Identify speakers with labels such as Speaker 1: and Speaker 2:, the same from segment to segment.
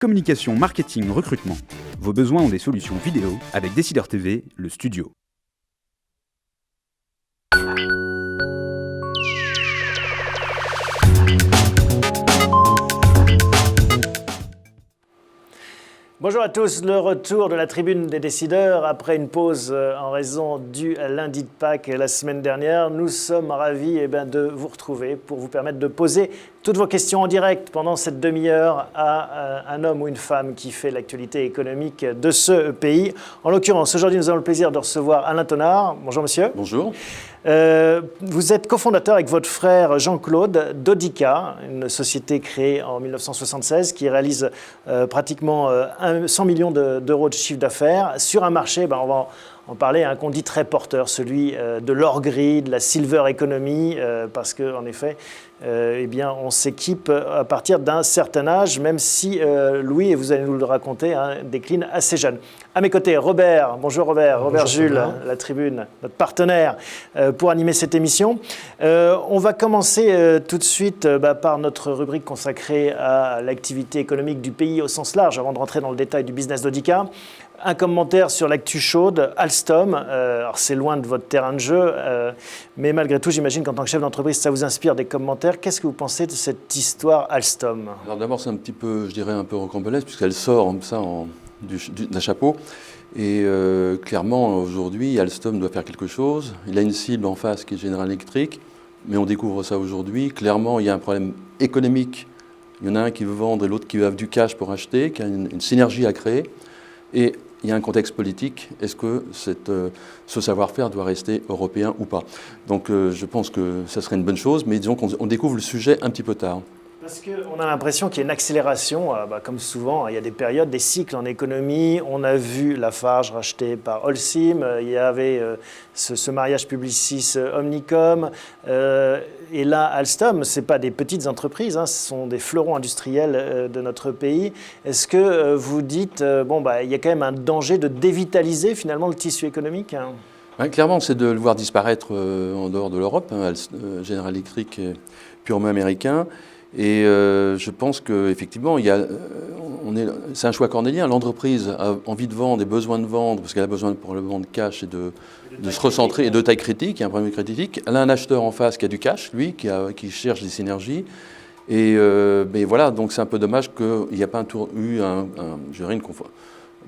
Speaker 1: Communication, marketing, recrutement. Vos besoins ont des solutions vidéo avec Décideur TV, le studio.
Speaker 2: Bonjour à tous, le retour de la tribune des décideurs après une pause en raison du lundi de Pâques la semaine dernière. Nous sommes ravis de vous retrouver pour vous permettre de poser toutes vos questions en direct pendant cette demi-heure à un homme ou une femme qui fait l'actualité économique de ce pays. En l'occurrence, aujourd'hui, nous avons le plaisir de recevoir Alain Tonnard. Bonjour monsieur.
Speaker 3: Bonjour.
Speaker 2: Vous êtes cofondateur avec votre frère Jean-Claude d'Audica, une société créée en 1976 qui réalise pratiquement 100 millions d'euros de chiffre d'affaires sur un marché, on va en parler, qu'on dit très porteur, celui de l'or gris, de la silver economy, parce qu'en effet, on s'équipe à partir d'un certain âge, même si Louis, et vous allez nous le raconter, décline assez jeune. À mes côtés, Robert. Bonjour Robert. Robert Jules, la tribune, notre partenaire pour animer cette émission. On va commencer tout de suite par notre rubrique consacrée à l'activité économique du pays au sens large, avant de rentrer dans le détail du business d'Audica. Un commentaire sur l'actu chaude, Alstom. Alors c'est loin de votre terrain de jeu, mais malgré tout, j'imagine qu'en tant que chef d'entreprise, ça vous inspire des commentaires. Qu'est-ce que vous pensez de cette histoire Alstom?
Speaker 3: Alors d'abord, c'est un petit peu, je dirais, un peu rocambolesque, puisqu'elle sort comme ça d'un chapeau. Et clairement, aujourd'hui, Alstom doit faire quelque chose. Il a une cible en face qui est General Electric, mais on découvre ça aujourd'hui. Clairement, il y a un problème économique. Il y en a un qui veut vendre et l'autre qui veut avoir du cash pour acheter, qui a une synergie à créer. Et il y a un contexte politique. Est-ce que ce savoir-faire doit rester européen ou pas? Donc je pense que ça serait une bonne chose, mais disons qu'on découvre le sujet un petit peu tard.
Speaker 2: Parce qu'on a l'impression qu'il y a une accélération, comme souvent, il y a des périodes, des cycles en économie. On a vu Lafarge racheté par Holcim, il y avait ce mariage Publicis-Omnicom. Et là, Alstom, ce n'est pas des petites entreprises, ce sont des fleurons industriels de notre pays. Est-ce que vous dites, il y a quand même un danger de dévitaliser finalement le tissu économique?
Speaker 3: Clairement, c'est de le voir disparaître en dehors de l'Europe. General Electric est purement américain. Et je pense qu'effectivement, c'est un choix cornélien. L'entreprise a envie de vendre et besoin de vendre, parce qu'elle a besoin probablement de cash et de se recentrer, et de taille critique, il y a un problème critique. Elle a un acheteur en face qui a du cash, lui, qui cherche des synergies. Et voilà, donc c'est un peu dommage qu'il n'y ait pas eu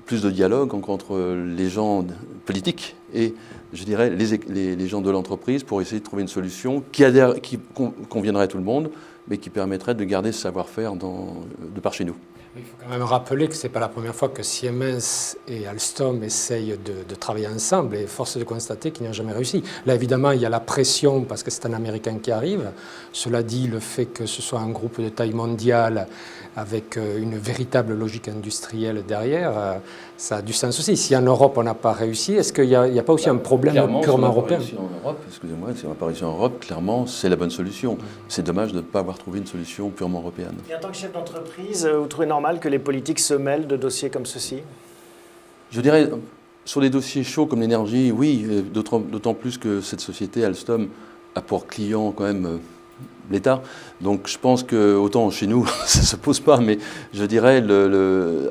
Speaker 3: plus de dialogue entre les gens politiques et, je dirais, les gens de l'entreprise pour essayer de trouver une solution qui conviendrait à tout le monde, mais qui permettrait de garder ce savoir-faire de par chez nous.
Speaker 4: Il faut quand même rappeler que ce n'est pas la première fois que Siemens et Alstom essayent de travailler ensemble, et force est de constater qu'ils n'ont jamais réussi. Là, évidemment, il y a la pression parce que c'est un Américain qui arrive. Cela dit, le fait que ce soit un groupe de taille mondiale avec une véritable logique industrielle derrière, ça a du sens aussi. Si en Europe, on n'a pas réussi, est-ce qu'il n'y a pas aussi un problème purement européen?
Speaker 3: Excusez-moi, si on n'a pas réussi en Europe, clairement, c'est la bonne solution. C'est dommage de ne pas avoir trouvé une solution purement européenne.
Speaker 2: Et en tant que chef d'entreprise, vous trouvez normal que les politiques se mêlent de dossiers comme ceci?
Speaker 3: Je dirais, sur des dossiers chauds comme l'énergie, oui, d'autant plus que cette société, Alstom, a pour client quand même l'État. Donc je pense que, autant chez nous, ça ne se pose pas, mais je dirais,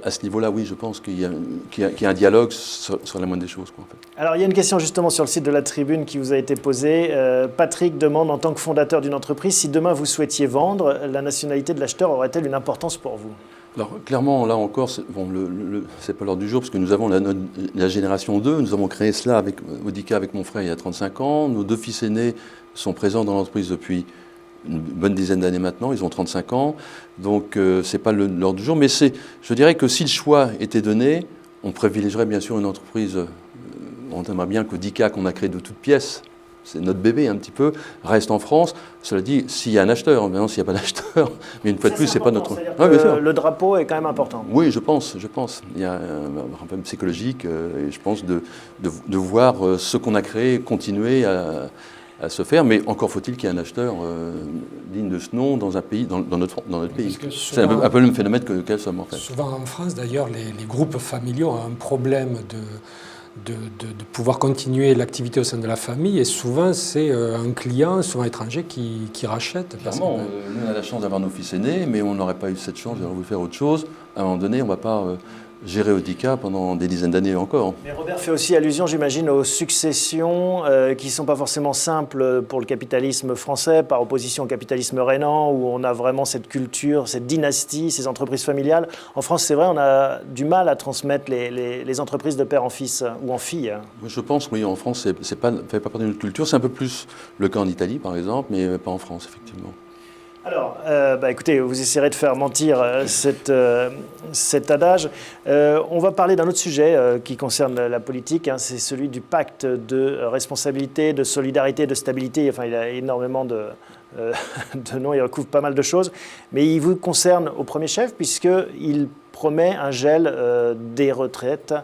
Speaker 3: à ce niveau-là, oui, je pense qu'il y a un dialogue sur la moindre des choses, en fait.
Speaker 2: Alors, il y a une question justement sur le site de la Tribune qui vous a été posée. Patrick demande, en tant que fondateur d'une entreprise, si demain vous souhaitiez vendre, la nationalité de l'acheteur aurait-elle une importance pour vous?
Speaker 3: Alors, clairement, là encore, c'est pas l'ordre du jour, parce que nous avons la génération 2. Nous avons créé cela avec Audica, avec mon frère, il y a 35 ans. Nos deux fils aînés sont présents dans l'entreprise depuis une bonne dizaine d'années maintenant, ils ont 35 ans, donc c'est pas l'ordre du jour, mais je dirais que si le choix était donné, on privilégierait bien sûr une entreprise, on aimerait bien qu'Audica, qu'on a créé de toutes pièces, c'est notre bébé un petit peu, reste en France. Cela dit, s'il y a un acheteur, maintenant s'il n'y a pas d'acheteur, mais une fois de plus, c'est pas notre...
Speaker 2: Le drapeau est quand même important.
Speaker 3: Oui, je pense. Il y a un problème psychologique, et je pense de voir ce qu'on a créé continuer à se faire, mais encore faut-il qu'il y ait un acheteur digne de ce nom dans un pays, dans notre pays. C'est un peu le même phénomène qu'Alstom, en fait.
Speaker 4: Souvent en France, d'ailleurs, les groupes familiaux ont un problème de pouvoir continuer l'activité au sein de la famille. Et souvent, c'est un client, souvent étranger, qui rachète.
Speaker 3: Clairement, nous, on a la chance d'avoir nos fils aînés, mais on n'aurait pas eu cette chance, j'aurais voulu faire autre chose. À un moment donné, on ne va pas gérer Audica pendant des dizaines d'années encore.
Speaker 2: Mais Robert fait aussi allusion, j'imagine, aux successions qui ne sont pas forcément simples pour le capitalisme français, par opposition au capitalisme rhénan, où on a vraiment cette culture, cette dynastie, ces entreprises familiales. En France, c'est vrai, on a du mal à transmettre les entreprises de père en fils ou en fille.
Speaker 3: Je pense, oui, en France, ça ne fait pas partie de notre culture. C'est un peu plus le cas en Italie, par exemple, mais pas en France, effectivement.
Speaker 2: Alors, écoutez, vous essayerez de faire mentir cet adage. On va parler d'un autre sujet qui concerne la politique, hein, c'est celui du pacte de responsabilité, de solidarité, de stabilité. Enfin, il a énormément de noms, il recouvre pas mal de choses. Mais il vous concerne au premier chef, puisqu'il promet un gel des retraites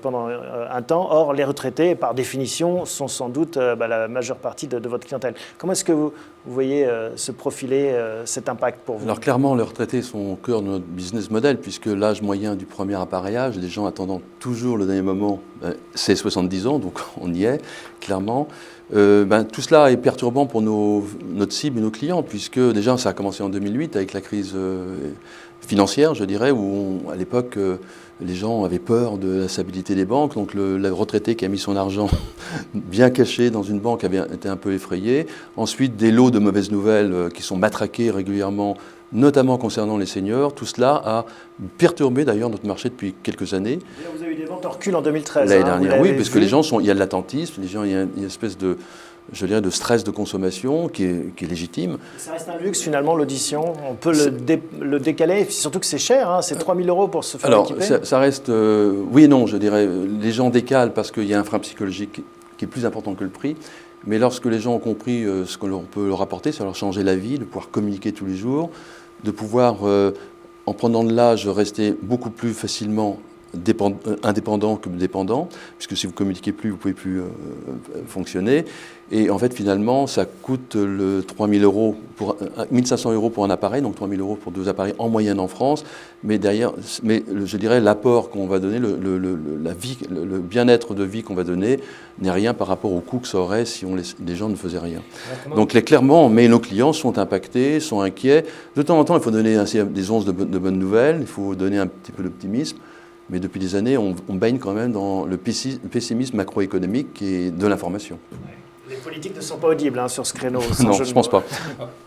Speaker 2: pendant un temps. Or, les retraités, par définition, sont sans doute la majeure partie de votre clientèle. Comment est-ce que vous voyez se profiler cet impact pour vous?
Speaker 3: Alors clairement, les retraités sont au cœur de notre business model, puisque l'âge moyen du premier appareillage, des gens attendant toujours le dernier moment, c'est 70 ans, donc on y est, clairement. Tout cela est perturbant pour notre cible et nos clients, puisque déjà ça a commencé en 2008 avec la crise financière, je dirais, où à l'époque les gens avaient peur de la stabilité des banques. Donc le retraité qui a mis son argent bien caché dans une banque avait été un peu effrayé. Ensuite, des lots de mauvaises nouvelles qui sont matraqués régulièrement, notamment concernant les seniors. Tout cela a perturbé d'ailleurs notre marché depuis quelques années.
Speaker 2: Vous avez eu des ventes en recul en 2013.
Speaker 3: L'année dernière, oui, parce que les gens il y a de l'attentisme, il y a une espèce de, je dirais, de stress de consommation qui est légitime.
Speaker 2: Ça reste un luxe finalement, l'audition. On peut le décaler, surtout que c'est cher, hein, c'est 3 000 € pour se faire équiper.
Speaker 3: Alors, ça reste, oui et non, je dirais. Les gens décalent parce qu'il y a un frein psychologique qui est plus important que le prix. Mais lorsque les gens ont compris ce qu'on peut leur apporter, ça leur changer la vie, de pouvoir communiquer tous les jours, de pouvoir, en prenant de l'âge, rester beaucoup plus facilement indépendant que dépendant, puisque si vous ne communiquez plus, vous ne pouvez plus fonctionner. Et en fait, finalement, ça coûte 1 500 € pour un appareil, donc 3 000 € pour 2 appareils en moyenne en France. Mais derrière, je dirais, l'apport qu'on va donner, le bien-être de vie qu'on va donner n'est rien par rapport au coût que ça aurait si les gens ne faisaient rien. Donc clairement, mais nos clients sont impactés, sont inquiets. De temps en temps, il faut donner des onces de bonnes nouvelles, il faut donner un petit peu d'optimisme. Mais depuis des années, on baigne quand même dans le pessimisme macroéconomique et de l'information.
Speaker 2: Les politiques ne sont pas audibles sur ce créneau.
Speaker 3: Non, je ne pense pas.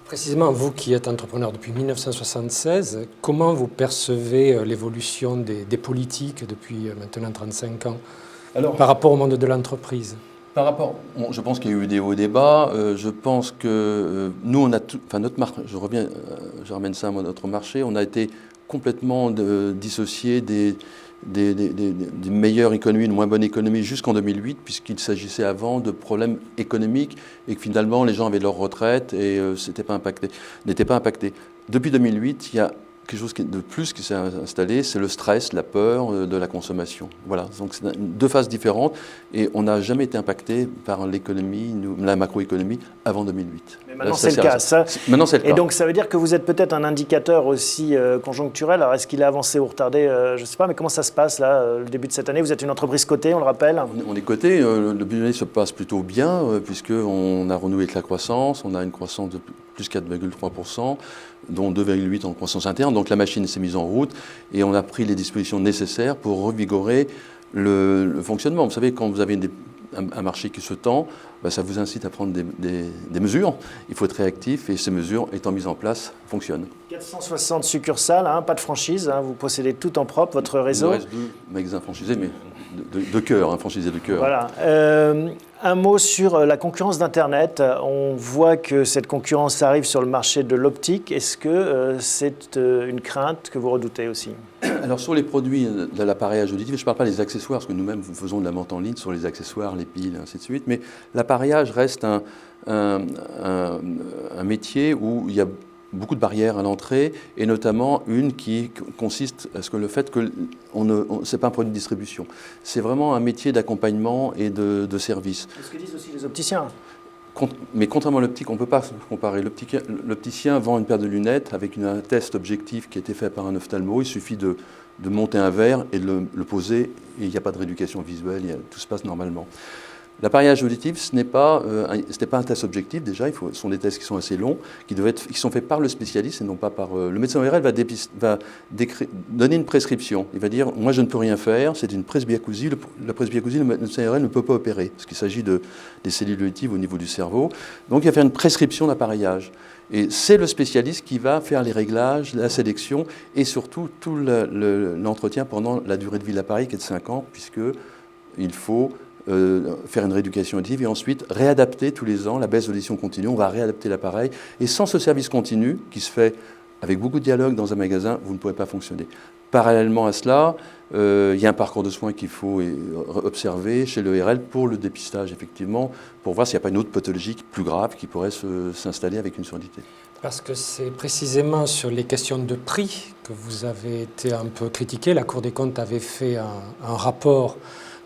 Speaker 4: Précisément, vous qui êtes entrepreneur depuis 1976, comment vous percevez l'évolution des politiques depuis maintenant 35 ans par rapport au monde de l'entreprise?
Speaker 3: Je pense qu'il y a eu des hauts et des bas. Je pense que nous, on a notre marché. Je ramène ça à notre marché. On a été complètement dissocié des meilleures économies, de moins bonnes économies jusqu'en 2008, puisqu'il s'agissait avant de problèmes économiques et que finalement les gens avaient leur retraite et n'étaient pas impactés. Depuis 2008, il y a quelque chose de plus qui s'est installé, c'est le stress, la peur de la consommation. Voilà, donc c'est deux phases différentes et on n'a jamais été impacté par l'économie, la macroéconomie avant 2008.
Speaker 2: Mais maintenant c'est le cas.
Speaker 3: Maintenant c'est le cas.
Speaker 2: Et donc ça veut dire que vous êtes peut-être un indicateur aussi conjoncturel. Alors est-ce qu'il a avancé ou retardé? Je ne sais pas, mais comment ça se passe là, le début de cette année? Vous êtes une entreprise cotée, on le rappelle?
Speaker 3: On est coté, le début de l'année se passe plutôt bien puisqu'on a renoué avec la croissance, on a une croissance de plus 4,3%, dont 2,8% en croissance interne. Donc la machine s'est mise en route et on a pris les dispositions nécessaires pour revigorer le fonctionnement. Vous savez, quand vous avez un marché qui se tend, ça vous incite à prendre des mesures. Il faut être réactif et ces mesures étant mises en place fonctionnent.
Speaker 2: 460 succursales, pas de franchise, vous possédez tout en propre, votre réseau.
Speaker 3: Il nous reste 2 magasins franchisés, mais de cœur, franchisés de cœur.
Speaker 2: Voilà. Un mot sur la concurrence d'Internet. On voit que cette concurrence arrive sur le marché de l'optique. Est-ce que c'est une crainte que vous redoutez aussi?
Speaker 3: Alors sur les produits de l'appareillage auditif, je ne parle pas des accessoires, parce que nous-mêmes nous faisons de la vente en ligne sur les accessoires, les piles, ainsi de suite, mais l'appareillage reste un métier où il y a beaucoup de barrières à l'entrée, et notamment une qui consiste à ce que le fait que c'est pas un produit de distribution. C'est vraiment un métier d'accompagnement et de service.
Speaker 2: C'est ce que disent aussi les opticiens.
Speaker 3: Mais contrairement à l'optique, on ne peut pas comparer. L'opticien vend une paire de lunettes avec un test objectif qui a été fait par un ophtalmo. Il suffit de monter un verre et de le poser, et il n'y a pas de rééducation visuelle, tout se passe normalement. L'appareillage auditif, ce n'est pas un test objectif déjà, ce sont des tests qui sont assez longs, qui sont faits par le spécialiste et non pas par... Le médecin ORL va donner une prescription. Il va dire, moi je ne peux rien faire, c'est une presbyacousie. La presbyacousie, le médecin ORL ne peut pas opérer, parce qu'il s'agit des cellules auditives au niveau du cerveau. Donc il va faire une prescription d'appareillage. Et c'est le spécialiste qui va faire les réglages, la sélection et surtout tout l'entretien pendant la durée de vie de l'appareil qui est de 5 ans, puisqu'il faut... faire une rééducation auditive et ensuite réadapter tous les ans la baisse d'audition continue. On va réadapter l'appareil et sans ce service continu qui se fait avec beaucoup de dialogue dans un magasin, vous ne pourrez pas fonctionner. Parallèlement à cela, il y a un parcours de soins qu'il faut observer chez l'ERL pour le dépistage, effectivement, pour voir s'il n'y a pas une autre pathologie plus grave qui pourrait s'installer avec une surdité.
Speaker 4: Parce que c'est précisément sur les questions de prix que vous avez été un peu critiqué. La Cour des comptes avait fait un rapport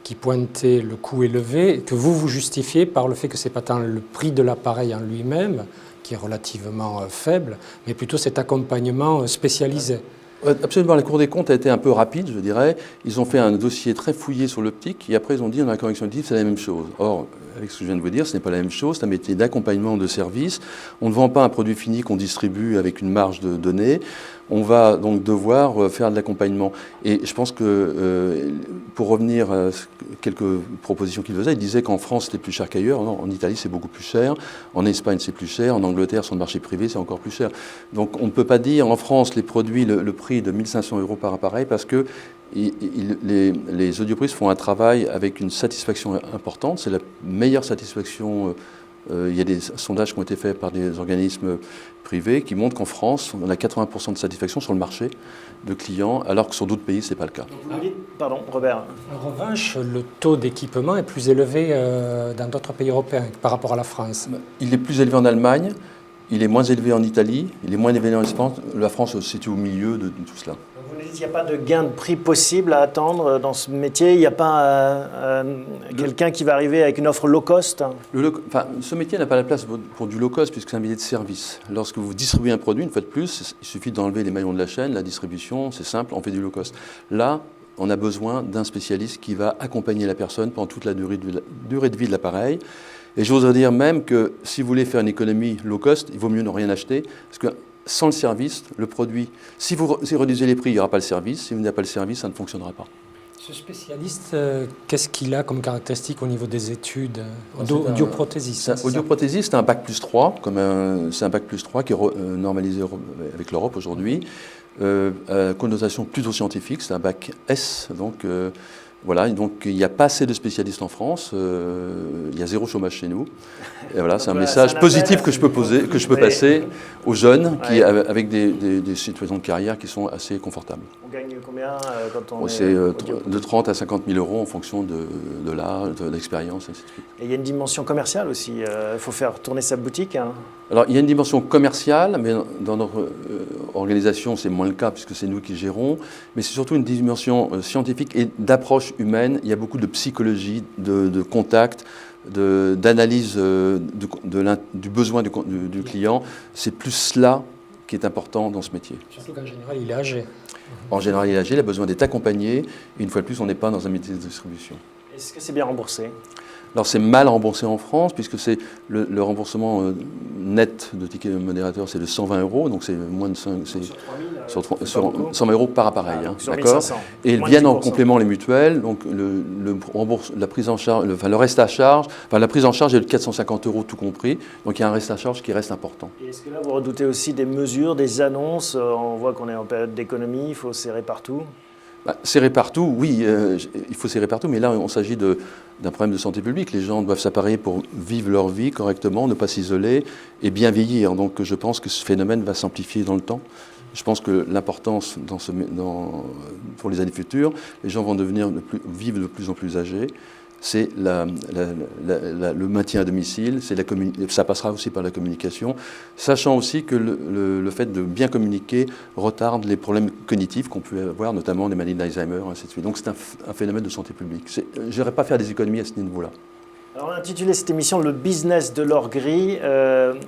Speaker 4: qui pointait le coût élevé, que vous justifiez par le fait que ce n'est pas tant le prix de l'appareil en lui-même, qui est relativement faible, mais plutôt cet accompagnement spécialisé.
Speaker 3: Absolument, la Cour des comptes a été un peu rapide, je dirais. Ils ont fait un dossier très fouillé sur l'optique et après ils ont dit dans la correction auditive c'est la même chose. Or, avec ce que je viens de vous dire, ce n'est pas la même chose, c'est un métier d'accompagnement de service. On ne vend pas un produit fini qu'on distribue avec une marge de données. On va donc devoir faire de l'accompagnement. Et je pense que, pour revenir à quelques propositions qu'il faisait, il disait qu'en France c'était plus cher qu'ailleurs. Non, en Italie c'est beaucoup plus cher, en Espagne c'est plus cher, en Angleterre sur le marché privé c'est encore plus cher. Donc on ne peut pas dire en France les produits, le prix de 1 500 € par appareil parce que les audiopristes font un travail avec une satisfaction importante. C'est la meilleure satisfaction. Il y a des sondages qui ont été faits par des organismes privés qui montrent qu'en France, on a 80% de satisfaction sur le marché de clients, alors que sur d'autres pays, ce n'est pas le cas.
Speaker 2: Pardon, Robert.
Speaker 4: En revanche, le taux d'équipement est plus élevé dans d'autres pays européens par rapport à la France.
Speaker 3: Il est plus élevé en Allemagne, il est moins élevé en Italie, il est moins élevé en Espagne. La France se situe au milieu de tout cela.
Speaker 2: Vous nous dites qu'il n'y a pas de gain de prix possible à attendre dans ce métier. Il n'y a pas quelqu'un qui va arriver avec une offre low cost.
Speaker 3: Ce métier n'a pas la place pour du low cost puisque c'est un métier de service. Lorsque vous distribuez un produit, une fois de plus, il suffit d'enlever les maillons de la chaîne, la distribution, c'est simple, on fait du low cost. Là, on a besoin d'un spécialiste qui va accompagner la personne pendant toute la durée de vie de l'appareil. Et j'oserais dire même que si vous voulez faire une économie low cost, il vaut mieux ne rien acheter parce que sans le service, le produit, si vous réduisez les prix, il n'y aura pas le service. Si vous n'avez pas le service, ça ne fonctionnera pas.
Speaker 4: Ce spécialiste, qu'est-ce qu'il a comme caractéristique au niveau des études audioprothésiste?
Speaker 3: Audioprothésiste, c'est un bac plus 3, c'est un bac plus 3 qui est normalisé avec l'Europe aujourd'hui. Connotation plutôt scientifique, c'est un bac S, donc voilà, donc il n'y a pas assez de spécialistes en France, il y a 0 chômage chez nous. Et voilà, c'est un message positif que je peux passer aux jeunes avec des situations de carrière qui sont assez confortables.
Speaker 2: On gagne combien quand on
Speaker 3: c'est de 30 à 50 000 € en fonction de l'âge, de l'expérience, et ainsi de suite.
Speaker 2: Et il y a une dimension commerciale aussi, il faut faire tourner sa boutique. Hein.
Speaker 3: Alors il y a une dimension commerciale, mais dans notre organisation c'est moins le cas puisque c'est nous qui gérons, mais c'est surtout une dimension scientifique et d'approche humaine. Il y a beaucoup de psychologie, de contact, d'analyse du besoin du client. C'est plus cela qui est important dans ce métier.
Speaker 4: Surtout qu'en général, il est âgé.
Speaker 3: En général, il est âgé, il a besoin d'être accompagné. Et une fois de plus, on n'est pas dans un métier de distribution.
Speaker 2: Est-ce que c'est bien remboursé ?
Speaker 3: Alors c'est mal remboursé en France puisque c'est le remboursement net de ticket modérateur, c'est de 120 €, donc c'est moins de 5, sur 100 € par appareil, d'accord. Et ils viennent en complément les mutuelles, donc la prise en charge, le reste à charge, la prise en charge est de 450 € tout compris, donc il y a un reste à charge qui reste important.
Speaker 2: Et est-ce que là vous redoutez aussi des mesures, des annonces? On voit qu'on est en période d'économie, il faut serrer partout.
Speaker 3: Serrer partout, oui, il faut serrer partout, mais là, on s'agit d'un problème de santé publique. Les gens doivent s'appareiller pour vivre leur vie correctement, ne pas s'isoler et bien vieillir. Donc, je pense que ce phénomène va s'amplifier dans le temps. Je pense que l'importance pour les années futures, les gens vont vivre de plus en plus âgés. C'est le maintien à domicile, ça passera aussi par la communication, sachant aussi que le fait de bien communiquer retarde les problèmes cognitifs qu'on peut avoir, notamment les maladies d'Alzheimer, ainsi de suite. Donc c'est un phénomène de santé publique. Je n'irai pas faire des économies à ce niveau-là.
Speaker 2: Alors, on a intitulé cette émission « Le business de l'or gris ».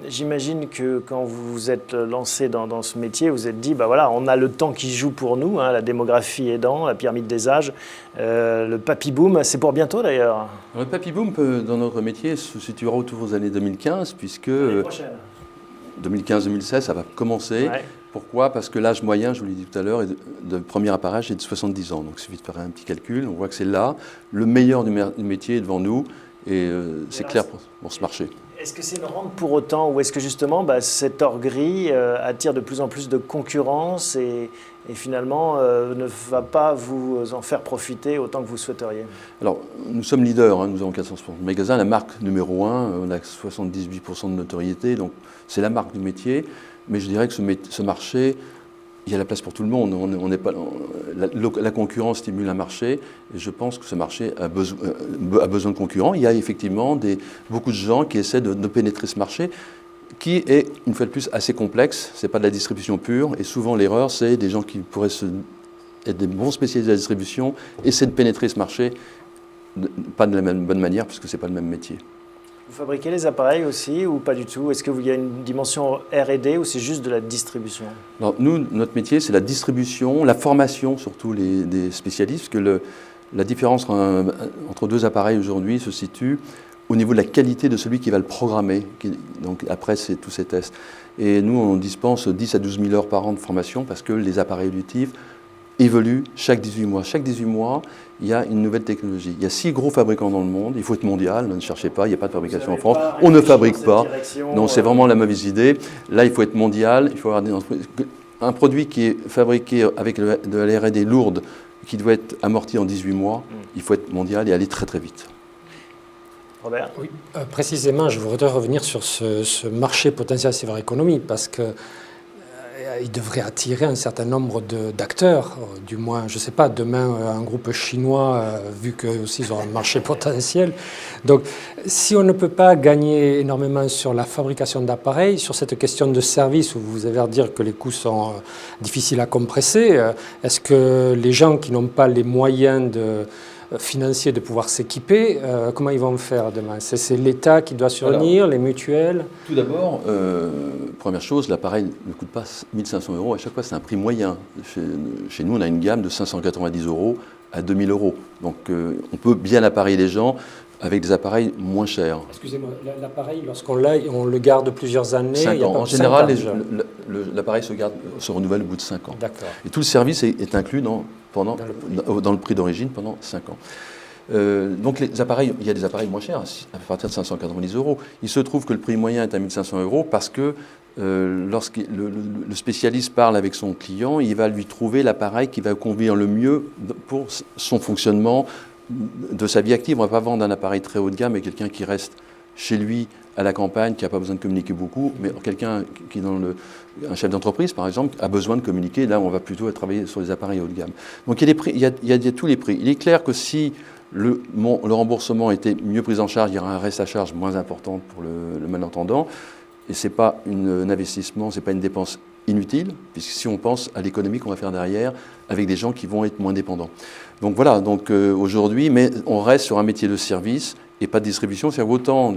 Speaker 2: J'imagine que quand vous vous êtes lancé dans ce métier, vous vous êtes dit, bah voilà, on a le temps qui joue pour nous, hein, la démographie aidant, la pyramide des âges, le papy boom, c'est pour bientôt d'ailleurs.
Speaker 3: Le papy boom, dans notre métier, se situera autour des années 2015, puisque 2015-2016, ça va commencer.
Speaker 2: Ouais.
Speaker 3: Pourquoi? Parce que l'âge moyen, je vous l'ai dit tout à l'heure, de premier appareil est de 70 ans. Donc il suffit de faire un petit calcul, on voit que c'est là. Le meilleur du métier est devant nous, et c'est clair pour ce marché.
Speaker 2: Est-ce que c'est une rente pour autant, ou est-ce que justement cet or gris attire de plus en plus de concurrence et finalement ne va pas vous en faire profiter autant que vous souhaiteriez?
Speaker 3: Alors, nous sommes leaders, hein, nous avons 460 magasins, la marque numéro 1, on a 78% de notoriété, donc c'est la marque du métier. Mais je dirais que ce marché, il y a la place pour tout le monde. On n'est pas, la concurrence stimule un marché, et je pense que ce marché a besoin de concurrents. Il y a effectivement beaucoup de gens qui essaient de pénétrer ce marché, qui est, une fois de plus, assez complexe. Ce n'est pas de la distribution pure, et souvent l'erreur, c'est des gens qui pourraient être des bons spécialistes de la distribution, essaient de pénétrer ce marché, pas de la même bonne manière, puisque ce n'est pas le même métier.
Speaker 2: Vous fabriquez les appareils aussi ou pas du tout? Est-ce qu'il y a une dimension R&D ou c'est juste de la distribution?
Speaker 3: Alors, nous, notre métier, c'est la distribution, la formation surtout des spécialistes, parce que la différence entre deux appareils aujourd'hui se situe au niveau de la qualité de celui qui va le programmer. Donc après, c'est tous ces tests. Et nous, on dispense 10 à 12 000 heures par an de formation parce que les appareils auditifs évolue chaque 18 mois. Chaque 18 mois, il y a une nouvelle technologie. Il y a 6 gros fabricants dans le monde. Il faut être mondial. Ne cherchez pas, il n'y a pas de fabrication en France. On ne fabrique pas. Non, c'est vraiment la mauvaise idée. Là, il faut être mondial. Il faut avoir un produit qui est fabriqué avec de la R&D lourde, qui doit être amorti en 18 mois. Il faut être mondial et aller très très vite.
Speaker 2: Robert?
Speaker 4: Oui, précisément, je voudrais revenir sur ce marché potentiel cyberéconomie parce que il devrait attirer un certain nombre d'acteurs, du moins, je ne sais pas, demain un groupe chinois, vu qu'eux aussi ils ont un marché potentiel. Donc, si on ne peut pas gagner énormément sur la fabrication d'appareils, sur cette question de service, où vous avez à dire que les coûts sont difficiles à compresser, est-ce que les gens qui n'ont pas les moyens financiers de pouvoir s'équiper, comment ils vont faire demain? C'est l'État qui doit survenir, les mutuelles?
Speaker 3: Tout d'abord, première chose, l'appareil ne coûte pas 1 500 €. À chaque fois, c'est un prix moyen. Chez nous, on a une gamme de 590 € à 2 000 €. Donc, on peut bien appareiller les gens avec des appareils moins chers.
Speaker 4: Excusez-moi, l'appareil, lorsqu'on l'a, on le garde plusieurs années?
Speaker 3: 5 ans. En général, l'appareil se renouvelle au bout de 5 ans.
Speaker 4: D'accord.
Speaker 3: Et tout le service est inclus dans le prix d'origine pendant 5 ans. Donc les appareils, il y a des appareils moins chers, à partir de 590 €. Il se trouve que le prix moyen est à 1 500 € parce que lorsque le spécialiste parle avec son client, il va lui trouver l'appareil qui va convenir le mieux pour son fonctionnement de sa vie active. On ne va pas vendre un appareil très haut de gamme à quelqu'un qui reste chez lui à la campagne, qui n'a pas besoin de communiquer beaucoup, mais quelqu'un qui est un chef d'entreprise, par exemple, a besoin de communiquer. Là, on va plutôt travailler sur les appareils haut de gamme. Donc, il y a des prix, il y a tous les prix. Il est clair que si le remboursement était mieux pris en charge, il y aura un reste à charge moins important pour le malentendant. Et ce n'est pas un investissement, ce n'est pas une dépense inutile, puisque si on pense à l'économie qu'on va faire derrière, avec des gens qui vont être moins dépendants. Donc voilà, aujourd'hui, mais on reste sur un métier de service et pas de distribution. C'est autant,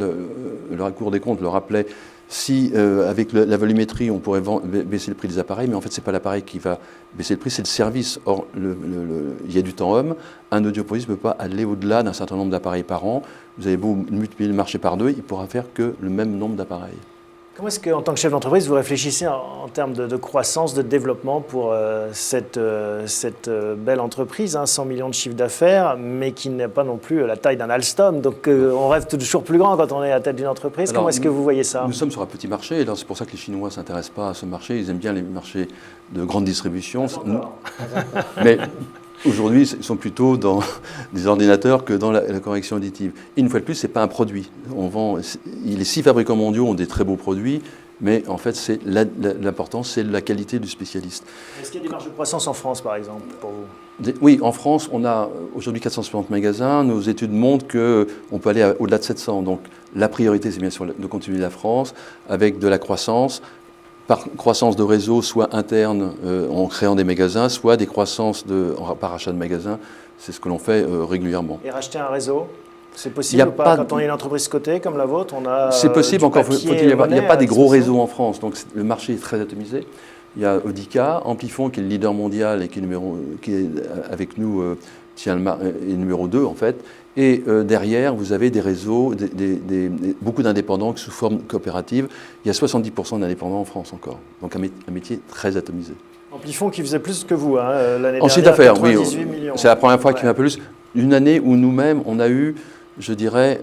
Speaker 3: la Cour des comptes le rappelait, si avec la volumétrie, on pourrait baisser le prix des appareils, mais en fait, ce n'est pas l'appareil qui va baisser le prix, c'est le service. Or, il y a du temps homme. Un audioprothésiste ne peut pas aller au-delà d'un certain nombre d'appareils par an. Vous avez beau multiplier le marché par 2, il ne pourra faire que le même nombre d'appareils.
Speaker 2: Comment est-ce qu'en tant que chef d'entreprise, vous réfléchissez en termes de croissance, de développement pour cette belle entreprise, 100 millions de chiffre d'affaires, mais qui n'est pas non plus la taille d'un Alstom. Donc on rêve toujours plus grand quand on est à la tête d'une entreprise. Alors, comment est-ce que vous voyez ça?
Speaker 3: Nous sommes sur un petit marché, et c'est pour ça que les Chinois ne s'intéressent pas à ce marché. Ils aiment bien les marchés de grande distribution. Mais aujourd'hui, ils sont plutôt dans des ordinateurs que dans la correction auditive. Et une fois de plus, ce n'est pas un produit. Les 6 fabricants mondiaux ont des très beaux produits, mais en fait, l'important, c'est la qualité du spécialiste.
Speaker 2: Est-ce qu'il y a des marges de croissance en France, par exemple, pour vous?
Speaker 3: Oui, en France, on a aujourd'hui 460 magasins. Nos études montrent qu'on peut aller au-delà de 700. Donc, la priorité, c'est bien sûr de continuer la France avec de la croissance. Par croissance de réseau, soit interne en créant des magasins, soit des croissances par achat de magasins. C'est ce que l'on fait régulièrement.
Speaker 2: Et racheter un réseau? C'est possible ou pas,
Speaker 3: pas
Speaker 2: quand on est une entreprise cotée comme la vôtre, on a
Speaker 3: C'est possible,
Speaker 2: du
Speaker 3: encore
Speaker 2: papier
Speaker 3: faut-il y avoir. Il n'y a
Speaker 2: monnaie
Speaker 3: pas
Speaker 2: à
Speaker 3: des gros
Speaker 2: disposition.
Speaker 3: réseaux en France, donc le marché est très atomisé. Il y a Audica, Amplifon qui est le leader mondial et qui est avec nous, est numéro 2 en fait. Et derrière, vous avez des réseaux, beaucoup d'indépendants sous forme coopérative. Il y a 70% d'indépendants en France encore. Donc un métier très atomisé.
Speaker 2: Amplifon qui faisait plus que vous l'année
Speaker 3: En chiffre
Speaker 2: dernière,
Speaker 3: d'affaires, oui.
Speaker 2: 98 millions.
Speaker 3: C'est la première fois qu'il
Speaker 2: Ouais.
Speaker 3: fait un peu plus. Une année où nous-mêmes, on a eu, je dirais,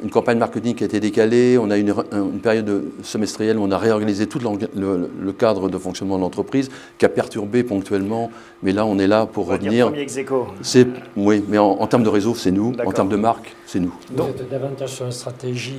Speaker 3: une campagne marketing qui a été décalée. On a eu une période semestrielle où on a réorganisé tout le cadre de fonctionnement de l'entreprise qui a perturbé ponctuellement. Mais là, on est là pour
Speaker 2: On va dire
Speaker 3: revenir.
Speaker 2: premier ex-aequo.
Speaker 3: Oui, mais en termes de réseau, c'est nous. En
Speaker 2: D'accord.
Speaker 3: termes de marque, c'est nous.
Speaker 4: Vous êtes davantage sur une stratégie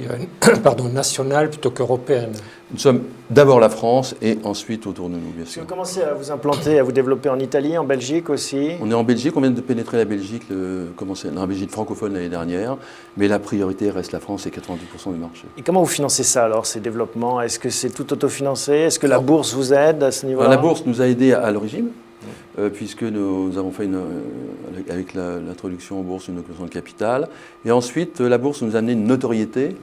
Speaker 4: nationale plutôt qu'européenne.
Speaker 3: Nous sommes d'abord la France et ensuite autour de nous, bien
Speaker 2: Est-ce que
Speaker 3: sûr.
Speaker 2: vous commencez à vous implanter, à vous développer en Italie, en Belgique aussi?
Speaker 3: On est en Belgique, on vient de pénétrer la Belgique, la Belgique francophone l'année dernière, mais la priorité reste la France et 90% du marché.
Speaker 2: Et comment vous financez ça alors, ces développements? Est-ce que c'est tout autofinancé? Est-ce que la bourse vous aide à ce niveau-là?
Speaker 3: Alors, la bourse nous a aidés à l'origine, puisque nous avons fait, avec l'introduction en bourse, une augmentation de capital. Et ensuite, la bourse nous a amené une notoriété,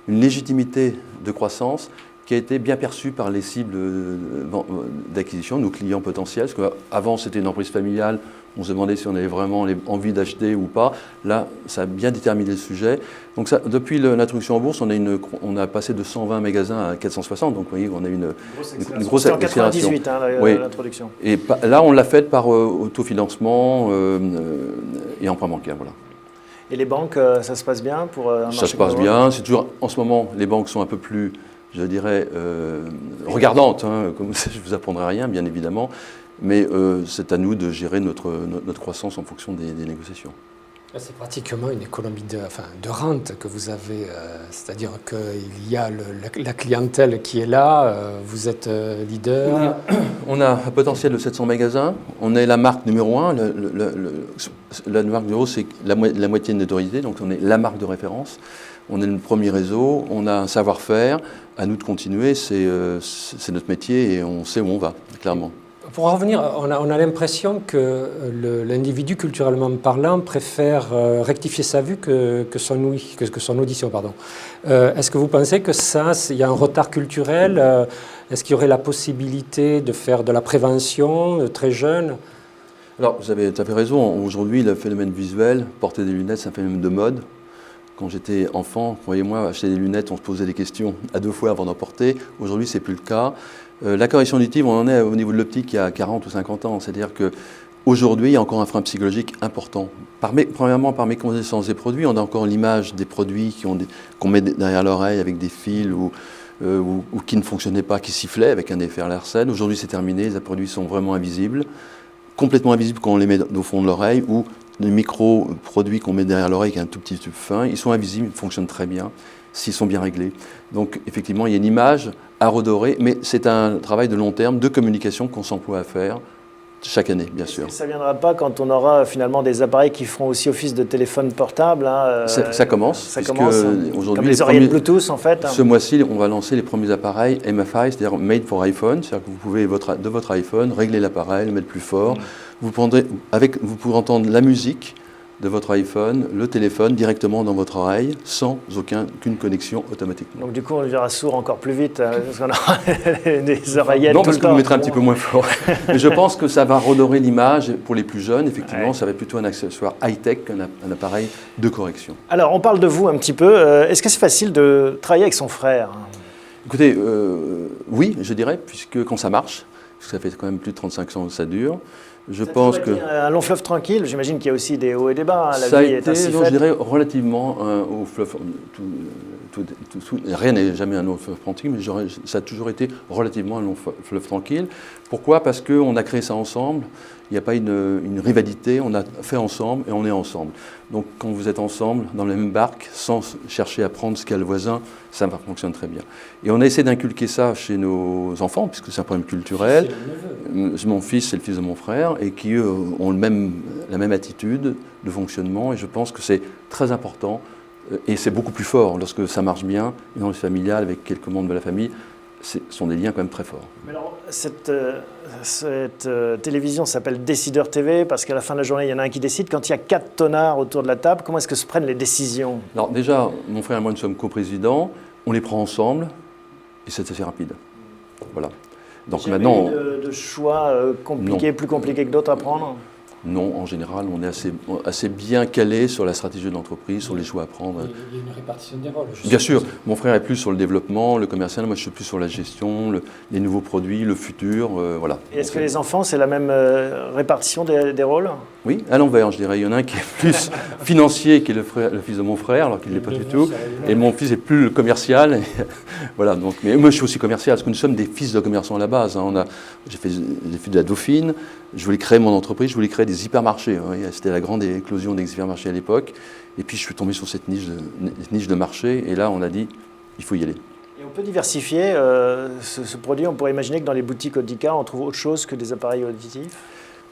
Speaker 3: une légitimité de croissance qui a été bien perçue par les cibles d'acquisition, nos clients potentiels. Parce qu'avant, c'était une entreprise familiale, on se demandait si on avait vraiment envie d'acheter ou pas. Là, ça a bien déterminé le sujet. Donc depuis l'introduction en bourse, on a passé de 120 magasins à 460. Donc vous voyez, on a une grosse
Speaker 2: C'était en
Speaker 3: accélération.
Speaker 2: 98,
Speaker 3: Oui.
Speaker 2: l'introduction.
Speaker 3: Et là, on l'a fait par autofinancement et emprunt bancaire. Voilà.
Speaker 2: Et les banques, ça se passe bien pour un marché
Speaker 3: Ça se passe
Speaker 2: comme le
Speaker 3: bien. C'est toujours, en ce moment, les banques sont un peu plus, je dirais, regardantes. Comme je ne vous apprendrai rien, bien évidemment. Mais c'est à nous de gérer notre croissance en fonction des négociations.
Speaker 4: C'est pratiquement une économie de rente que vous avez, c'est-à-dire qu'il y a la clientèle qui est là, vous êtes leader.
Speaker 3: On a un potentiel de 700 magasins, on est la marque numéro 1, la marque numéro c'est la moitié de notoriété, donc on est la marque de référence, on est le premier réseau, on a un savoir-faire, à nous de continuer, c'est notre métier et on sait où on va, clairement.
Speaker 4: Pour en revenir, on a l'impression que l'individu, culturellement parlant, préfère rectifier sa vue que son audition. Est-ce que vous pensez que il y a un retard culturel? Est-ce qu'il y aurait la possibilité de faire de la prévention très jeune?
Speaker 3: Alors, vous avez tout à fait raison. Aujourd'hui, le phénomène visuel, porter des lunettes, c'est un phénomène de mode. Quand j'étais enfant, croyez-moi, acheter des lunettes, on se posait des questions à 2 fois avant d'en porter. Aujourd'hui, ce n'est plus le cas. La correction auditive, on en est au niveau de l'optique il y a 40 ou 50 ans. C'est-à-dire qu'aujourd'hui, il y a encore un frein psychologique important. Premièrement, par méconnaissance des produits, on a encore l'image des produits qu'on met derrière l'oreille avec des fils ou qui ne fonctionnaient pas, qui sifflaient avec un effet à l'arsène. Aujourd'hui, c'est terminé. Les produits sont vraiment invisibles, complètement invisibles quand on les met au fond de l'oreille ou les micro-produits qu'on met derrière l'oreille avec un tout petit tube fin. Ils sont invisibles, ils fonctionnent très bien s'ils sont bien réglés. Donc effectivement, il y a une image à redorer, mais c'est un travail de long terme, de communication qu'on s'emploie à faire chaque année, bien sûr.
Speaker 2: Ça ne viendra pas quand on aura finalement des appareils qui feront aussi office de téléphone portable?
Speaker 3: Ça commence.
Speaker 2: Ça commence,
Speaker 3: aujourd'hui,
Speaker 2: comme les oreillettes Bluetooth en fait.
Speaker 3: Ce mois-ci, on va lancer les premiers appareils MFI, c'est-à-dire Made for iPhone, c'est-à-dire que vous pouvez de votre iPhone régler l'appareil, le mettre plus fort. Vous pourrez entendre la musique de votre iPhone, le téléphone directement dans votre oreille, sans aucune connexion automatiquement.
Speaker 2: Donc du coup, on le verra sourd encore plus vite, parce qu'on aura des oreillettes
Speaker 3: Non,
Speaker 2: tout
Speaker 3: parce
Speaker 2: le
Speaker 3: que vous
Speaker 2: temps.
Speaker 3: mettrez un petit peu moins fort. Mais je pense que ça va redorer l'image pour les plus jeunes. Effectivement, ça va être plutôt un accessoire high-tech qu'un appareil de correction.
Speaker 2: Alors, on parle de vous un petit peu. Est-ce que c'est facile de travailler avec son frère?
Speaker 3: Écoutez, oui, je dirais, puisque quand ça marche, parce que ça fait quand même plus de 35 ans que ça dure, je pense que...
Speaker 2: Un long fleuve tranquille, j'imagine qu'il y a aussi des hauts et des bas. La
Speaker 3: ça a
Speaker 2: vie est
Speaker 3: été,
Speaker 2: ainsi
Speaker 3: je
Speaker 2: faite.
Speaker 3: dirais, relativement au fleuve. Rien n'est jamais un long fleuve tranquille, mais ça a toujours été relativement un long fleuve tranquille. Pourquoi? Parce qu'on a créé ça ensemble. Il n'y a pas une rivalité, on a fait ensemble et on est ensemble. Donc quand vous êtes ensemble, dans la même barque, sans chercher à prendre ce qu'a le voisin, ça fonctionne très bien. Et on a essayé d'inculquer ça chez nos enfants, puisque c'est un problème culturel. Mon fils, c'est le fils de mon frère, et qui eux, ont la même attitude de fonctionnement. Et je pense que c'est très important, et c'est beaucoup plus fort lorsque ça marche bien, dans le familial, avec quelques membres de la famille. ce sont des liens quand même très forts.
Speaker 2: Mais alors, cette télévision s'appelle Décideur TV parce qu'à la fin de la journée, il y en a un qui décide. Quand il y a 4 tonards autour de la table, comment est-ce que se prennent les décisions?
Speaker 3: Alors déjà, mon frère et moi, nous sommes coprésidents, on les prend ensemble et c'est assez rapide. Voilà. Donc
Speaker 2: Jamais
Speaker 3: maintenant,
Speaker 2: eu de choix compliqués, plus compliqués que d'autres à prendre?
Speaker 3: non, en général, on est assez bien calé sur la stratégie de l'entreprise, sur les choix à prendre.
Speaker 4: Il y a une répartition des rôles.
Speaker 3: Bien sûr, mon frère est plus sur le développement, le commercial, moi je suis plus sur la gestion, les nouveaux produits, le futur, voilà.
Speaker 2: Et est-ce que les enfants, c'est la même répartition des rôles?
Speaker 3: Oui, à l'envers, je dirais. Il y en a un qui est plus financier, qui est le fils de mon frère, alors qu'il ne l'est pas du tout. Et mon fils est plus le commercial. Et voilà, donc, mais moi, je suis aussi commercial, parce que nous sommes des fils de commerçants à la base. Hein. J'ai fait de la Dauphine, je voulais créer mon entreprise, je voulais créer des hypermarchés. Hein. C'était la grande éclosion des hypermarchés à l'époque. Et puis, je suis tombé sur cette niche de marché. Et là, on a dit, il faut y aller.
Speaker 2: Et on peut diversifier ce produit. On pourrait imaginer que dans les boutiques Audica, on trouve autre chose que des appareils auditifs.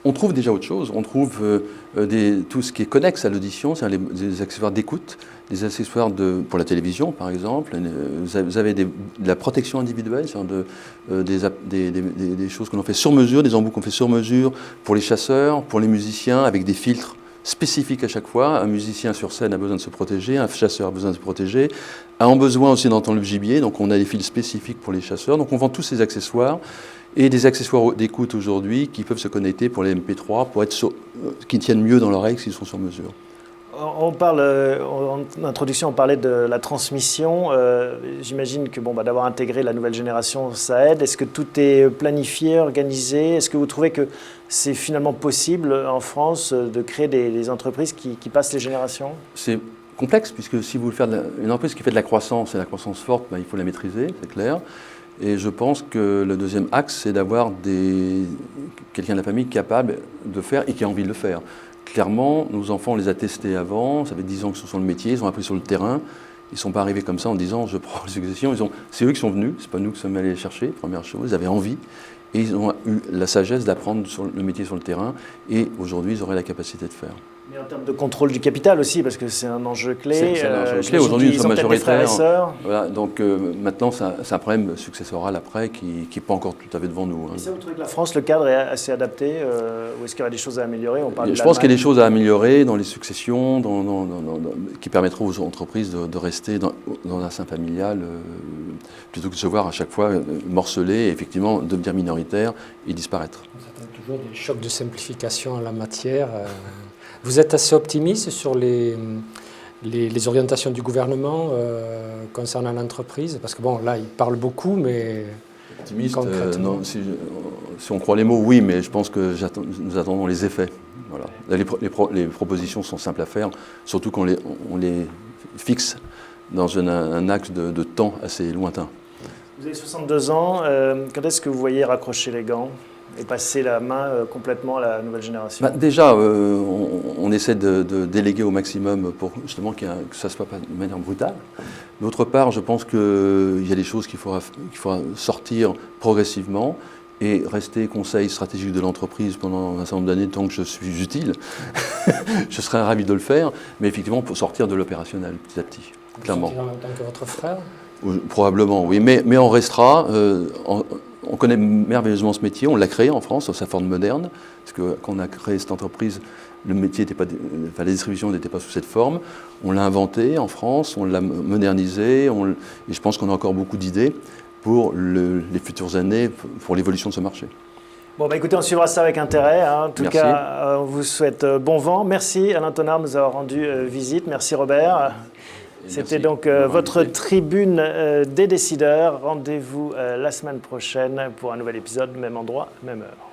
Speaker 3: On trouve déjà autre chose. On trouve tout ce qui est connexe à l'audition, c'est-à-dire des accessoires d'écoute, des accessoires pour la télévision, par exemple. Vous avez de la protection individuelle, c'est-à-dire des choses que l'on fait sur mesure, des embouts qu'on fait sur mesure pour les chasseurs, pour les musiciens, avec des filtres spécifiques à chaque fois. Un musicien sur scène a besoin de se protéger, un chasseur a besoin de se protéger, a besoin aussi d'entendre le gibier, donc on a des fils spécifiques pour les chasseurs. Donc on vend tous ces accessoires. Et des accessoires d'écoute aujourd'hui qui peuvent se connecter pour les MP3, qui tiennent mieux dans l'oreille s'ils sont sur mesure.
Speaker 2: On parle, en introduction, on parlait de la transmission. J'imagine que d'avoir intégré la nouvelle génération, ça aide. Est-ce que tout est planifié, organisé? Est-ce que vous trouvez que c'est finalement possible en France de créer des entreprises qui passent les générations?
Speaker 3: C'est complexe, puisque si vous voulez faire une entreprise qui fait de la croissance, et la croissance forte, il faut la maîtriser, c'est clair. Et je pense que le deuxième axe, c'est d'avoir quelqu'un de la famille capable de faire et qui a envie de le faire. Clairement, nos enfants, on les a testés avant, ça fait 10 ans qu'ils sont sur le métier, ils ont appris sur le terrain. Ils ne sont pas arrivés comme ça en disant « je prends les successions ». C'est eux qui sont venus, ce n'est pas nous qui sommes allés les chercher, première chose. Ils avaient envie et ils ont eu la sagesse d'apprendre le métier sur le terrain. Et aujourd'hui, ils auraient la capacité de faire.
Speaker 2: Mais en termes de contrôle du capital aussi, parce que c'est un enjeu clé.
Speaker 3: C'est un enjeu clé. Aujourd'hui, nous sommes majoritaires.
Speaker 2: Voilà,
Speaker 3: donc maintenant, c'est un problème successoral après qui n'est pas encore tout à fait devant nous. Hein.
Speaker 2: Et ça, vous trouvez que la France, le cadre est assez adapté ou est-ce qu'il y aurait des choses à améliorer?
Speaker 3: Je pense qu'il y a des choses à améliorer dans les successions, qui permettront aux entreprises de rester dans un sein familial plutôt que de se voir à chaque fois morceler et effectivement devenir minoritaire et disparaître.
Speaker 4: Ça a toujours des chocs de simplification en la matière. Vous êtes assez optimiste sur les orientations du gouvernement concernant l'entreprise? Parce que là, il parle beaucoup, mais
Speaker 3: optimiste, non, si on croit les mots, oui, mais je pense que nous attendons les effets. Voilà. Les propositions sont simples à faire, surtout qu'on les fixe dans un axe de temps assez lointain.
Speaker 2: Vous avez 62 ans, quand est-ce que vous voyez raccrocher les gants et passer la main complètement à la nouvelle génération?
Speaker 3: Déjà, on essaie de déléguer au maximum pour justement que ça ne se passe pas de manière brutale. D'autre part, je pense qu'il y a des choses qu'il faudra sortir progressivement et rester conseil stratégique de l'entreprise pendant un certain nombre d'années tant que je suis utile. Je serais ravi de le faire, mais effectivement pour sortir de l'opérationnel petit à petit, clairement.
Speaker 4: Vous en tant que votre frère?
Speaker 3: Probablement, oui, mais on restera... On connaît merveilleusement ce métier, on l'a créé en France, dans sa forme moderne, parce que quand on a créé cette entreprise, le métier n'était pas, la distribution n'était pas sous cette forme. On l'a inventé en France, on l'a modernisé, et je pense qu'on a encore beaucoup d'idées pour les futures années, pour l'évolution de ce marché.
Speaker 2: Bon, écoutez, on suivra ça avec intérêt. Hein. En tout
Speaker 3: Merci.
Speaker 2: cas, on vous souhaite bon vent. Merci Alain Tonard de nous avoir rendu visite. Merci Robert. C'était donc votre tribune des décideurs. Rendez-vous la semaine prochaine pour un nouvel épisode, même endroit, même heure.